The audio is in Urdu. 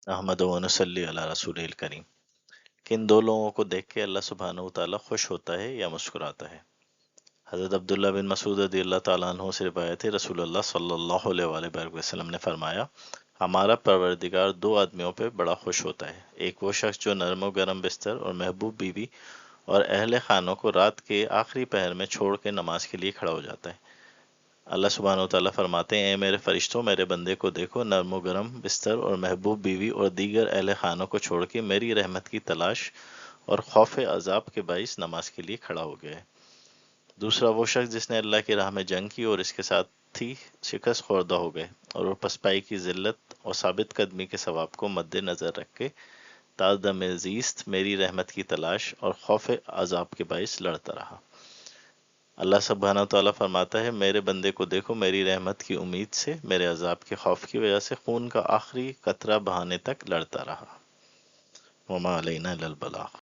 احمد و نصلی علی رسول کریم۔ کن دو لوگوں کو دیکھ کے اللہ سبحانہ و تعالیٰ خوش ہوتا ہے یا مسکراتا ہے؟ حضرت عبداللہ بن مسعود رضی اللہ تعالیٰ عنہ سے روایت ہے، رسول اللہ صلی اللہ علیہ وآلہ وسلم نے فرمایا، ہمارا پروردگار دو آدمیوں پہ بڑا خوش ہوتا ہے، ایک وہ شخص جو نرم و گرم بستر اور محبوب بیوی اور اہل خانوں کو رات کے آخری پہر میں چھوڑ کے نماز کے لیے کھڑا ہو جاتا ہے۔ اللہ سبحانہ و تعالیٰ فرماتے ہیں، اے میرے فرشتوں، میرے بندے کو دیکھو، نرم و گرم بستر اور محبوب بیوی اور دیگر اہل خانوں کو چھوڑ کے میری رحمت کی تلاش اور خوف عذاب کے باعث نماز کے لیے کھڑا ہو گیا ہے۔ دوسرا وہ شخص جس نے اللہ کی راہ میں جنگ کی اور اس کے ساتھی شکست خوردہ ہو گئے اور وہ پسپائی کی ذلت اور ثابت قدمی کے ثواب کو مد نظر رکھ کے تا دم زیست میری رحمت کی تلاش اور خوف عذاب کے باعث لڑتا رہا۔ اللہ سبحانہ تعالیٰ فرماتا ہے، میرے بندے کو دیکھو، میری رحمت کی امید سے میرے عذاب کے خوف کی وجہ سے خون کا آخری قطرہ بہانے تک لڑتا رہا۔ وما علینا الا البلاغ۔